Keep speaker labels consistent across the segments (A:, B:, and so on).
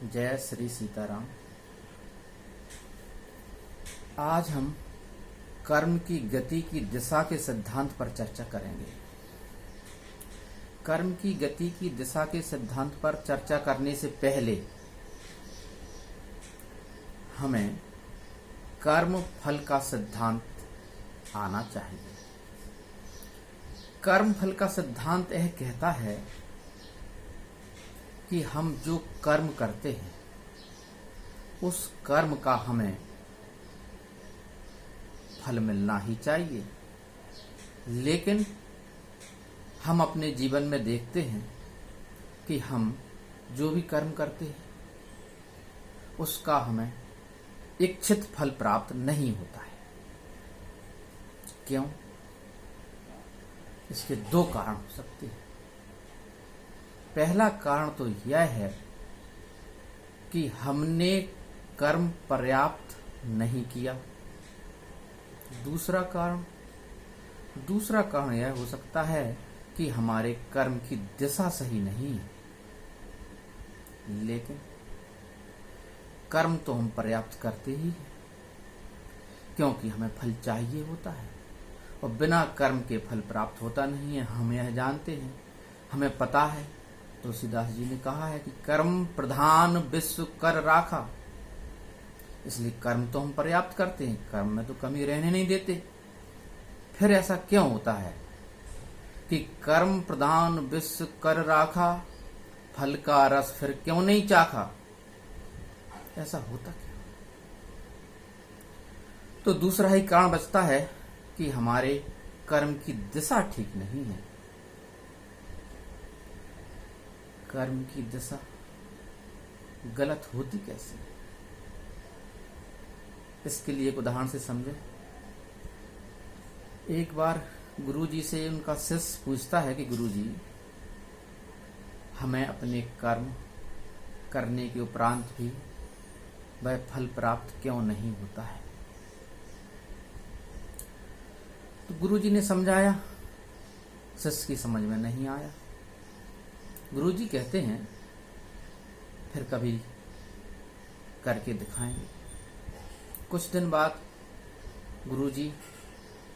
A: जय श्री सीताराम। आज हम कर्म की गति की दिशा के सिद्धांत पर चर्चा करेंगे। कर्म की गति की दिशा के सिद्धांत पर चर्चा करने से पहले हमें कर्म फल का सिद्धांत आना चाहिए। कर्म फल का सिद्धांत यह कहता है कि हम जो कर्म करते हैं उस कर्म का हमें फल मिलना ही चाहिए, लेकिन हम अपने जीवन में देखते हैं कि हम जो भी कर्म करते हैं उसका हमें इच्छित फल प्राप्त नहीं होता है। क्यों? इसके दो कारण हो सकते हैं। पहला कारण तो यह है कि हमने कर्म पर्याप्त नहीं किया। दूसरा कारण यह हो सकता है कि हमारे कर्म की दिशा सही नहीं है। लेकिन कर्म तो हम पर्याप्त करते ही हैं, क्योंकि हमें फल चाहिए होता है और बिना कर्म के फल प्राप्त होता नहीं है। हम यह जानते हैं, हमें पता है। तुलसीदास जी ने कहा है कि कर्म प्रधान विश्व कर राखा। इसलिए कर्म तो हम पर्याप्त करते हैं, कर्म में तो कमी रहने नहीं देते। फिर ऐसा क्यों होता है कि कर्म प्रधान विश्व कर राखा, फल का रस फिर क्यों नहीं चाखा? ऐसा होता क्यों? तो दूसरा ही कारण बचता है कि हमारे कर्म की दिशा ठीक नहीं है। कर्म की दिशा गलत होती कैसे? इसके लिए एक उदाहरण से समझें। एक बार गुरुजी से उनका शिष्य पूछता है कि गुरुजी, हमें अपने कर्म करने के उपरांत भी वह फल प्राप्त क्यों नहीं होता है? तो गुरुजी ने समझाया, शिष्य की समझ में नहीं आया। गुरुजी कहते हैं फिर कभी करके दिखाएंगे। कुछ दिन बाद गुरुजी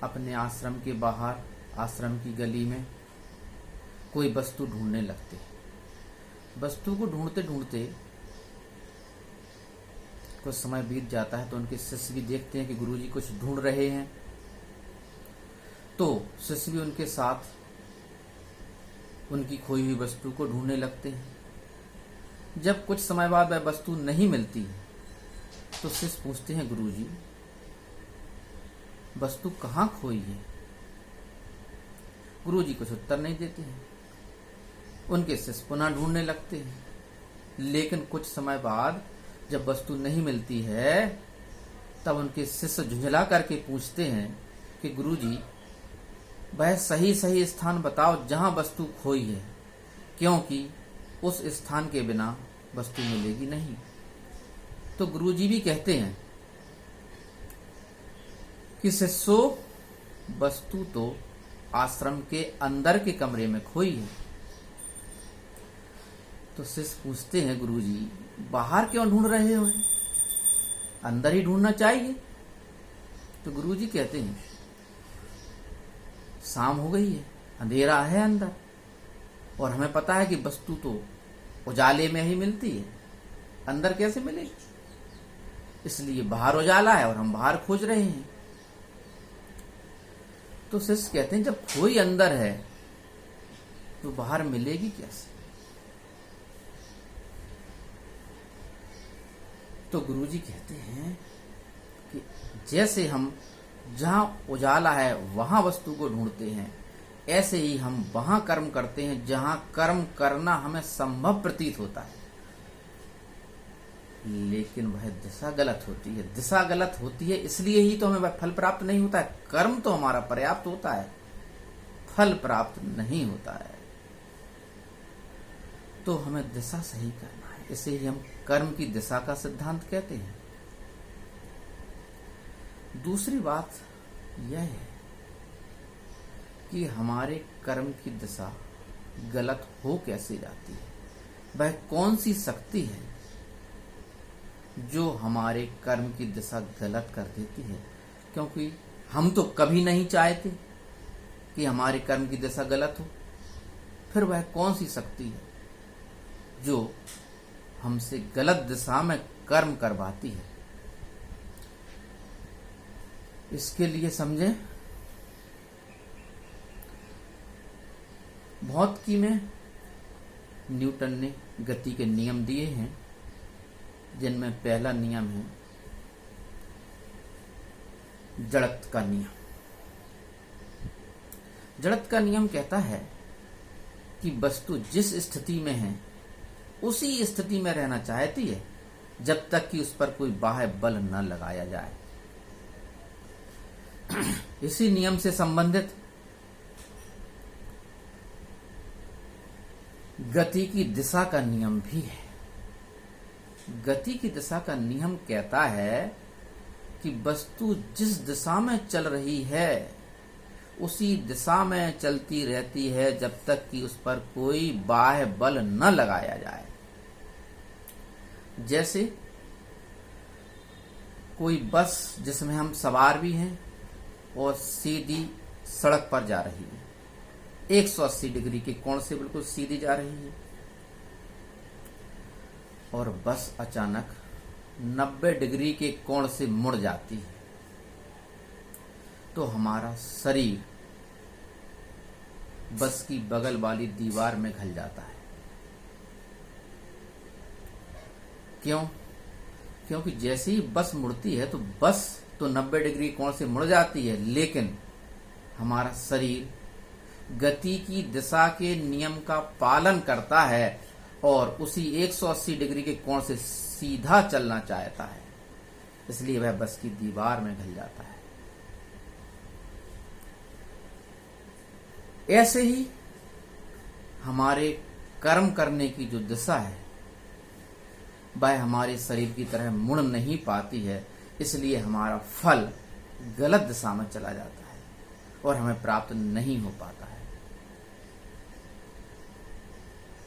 A: अपने आश्रम के बाहर, आश्रम की गली में कोई वस्तु ढूंढने लगते हैं। वस्तु को ढूंढते ढूंढते कुछ समय बीत जाता है तो उनके शिष्य भी देखते हैं कि गुरुजी कुछ ढूंढ रहे हैं, तो शिष्य भी उनके साथ उनकी खोई हुई वस्तु को ढूंढने लगते हैं। जब कुछ समय बाद वह वस्तु नहीं मिलती तो शिष्य पूछते हैं, गुरुजी वस्तु कहाँ खोई है? गुरुजी कुछ उत्तर नहीं देते हैं। उनके शिष्य पुनः ढूंढने लगते हैं, लेकिन कुछ समय बाद जब वस्तु नहीं मिलती है तब उनके शिष्य झुंझला करके पूछते हैं कि गुरुजी वह सही स्थान बताओ जहां वस्तु खोई है, क्योंकि उस स्थान के बिना वस्तु मिलेगी नहीं। तो गुरुजी भी कहते हैं कि शिष्यो, वस्तु तो आश्रम के अंदर के कमरे में खोई है। तो शिष्य पूछते हैं, गुरुजी बाहर क्यों ढूंढ रहे हो? अंदर ही ढूंढना चाहिए। तो गुरुजी कहते हैं, शाम हो गई है, अंधेरा है अंदर, और हमें पता है कि वस्तु तो उजाले में ही मिलती है, अंदर कैसे मिलेगी? इसलिए बाहर उजाला है और हम बाहर खोज रहे हैं। तो शिष्य कहते हैं, जब खोई अंदर है तो बाहर मिलेगी कैसे? तो गुरुजी कहते हैं कि जैसे हम जहां उजाला है वहां वस्तु को ढूंढते हैं, ऐसे ही हम वहां कर्म करते हैं जहां कर्म करना हमें संभव प्रतीत होता है, लेकिन वह दिशा गलत होती है। दिशा गलत होती है इसलिए ही तो हमें वह फल प्राप्त नहीं होता है। कर्म तो हमारा पर्याप्त होता है, फल प्राप्त नहीं होता है। तो हमें दिशा सही करना है, इसे ही हम कर्म की दिशा का सिद्धांत कहते हैं। दूसरी बात यह है कि हमारे कर्म की दिशा गलत हो कैसे जाती है? वह कौन सी शक्ति है जो हमारे कर्म की दिशा गलत कर देती है, क्योंकि हम तो कभी नहीं चाहते कि हमारे कर्म की दिशा गलत हो। फिर वह कौन सी शक्ति है जो हमसे गलत दिशा में कर्म करवाती है? इसके लिए समझें, भौतिकी में न्यूटन ने गति के नियम दिए हैं, जिनमें पहला नियम है जड़त्व का नियम। जड़त्व का नियम कहता है कि वस्तु जिस स्थिति में है उसी स्थिति में रहना चाहती है जब तक कि उस पर कोई बाह्य बल न लगाया जाए। इसी नियम से संबंधित गति की दिशा का नियम भी है। गति की दिशा का नियम कहता है कि वस्तु जिस दिशा में चल रही है उसी दिशा में चलती रहती है जब तक कि उस पर कोई बाह्य बल न लगाया जाए। जैसे कोई बस जिसमें हम सवार भी हैं और सीधी सड़क पर जा रही है, 180 डिग्री के कोण से बिल्कुल सीधी जा रही है, और बस अचानक 90 डिग्री के कोण से मुड़ जाती है, तो हमारा शरीर बस की बगल वाली दीवार में घल जाता है। क्यों? क्योंकि जैसे ही बस मुड़ती है तो बस तो 90 डिग्री कोण से मुड़ जाती है, लेकिन हमारा शरीर गति की दिशा के नियम का पालन करता है और उसी 180 डिग्री के कोण से सीधा चलना चाहता है, इसलिए वह बस की दीवार में घल जाता है। ऐसे ही हमारे कर्म करने की जो दिशा है वह हमारे शरीर की तरह मुड़ नहीं पाती है, इसलिए हमारा फल गलत दिशा में चला जाता है और हमें प्राप्त नहीं हो पाता है।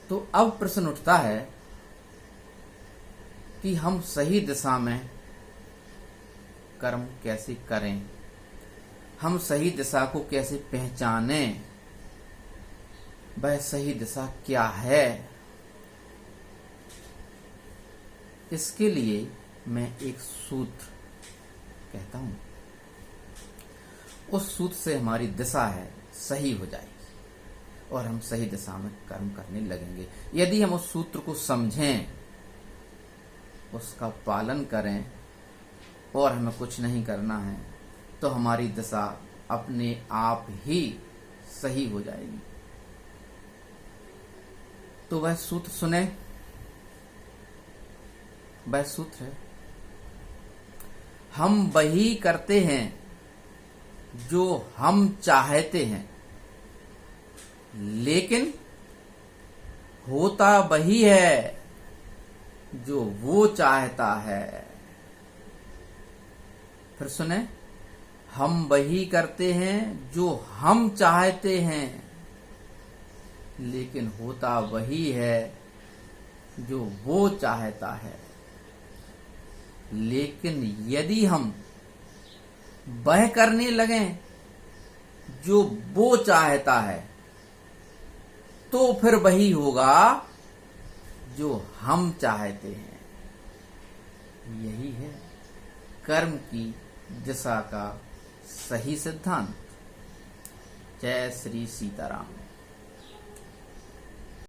A: तो अब प्रश्न उठता है कि हम सही दिशा में कर्म कैसे करें, हम सही दिशा को कैसे पहचानें, वह सही दिशा क्या है। इसके लिए मैं एक सूत्र कहता हूं, उस सूत्र से हमारी दिशा है सही हो जाएगी और हम सही दिशा में कर्म करने लगेंगे। यदि हम उस सूत्र को समझें, उसका पालन करें और हमें कुछ नहीं करना है, तो हमारी दिशा अपने आप ही सही हो जाएगी। तो वह सूत्र सुने। वह सूत्र है, हम वही करते हैं जो हम चाहते हैं, लेकिन होता वही है जो वो चाहता है। फिर सुने, हम वही करते हैं जो हम चाहते हैं, लेकिन होता वही है जो वो चाहता है। लेकिन यदि हम वह करने लगें जो वो चाहता है, तो फिर वही होगा जो हम चाहते हैं। यही है कर्म की दिशा का सही सिद्धांत। जय श्री सीताराम।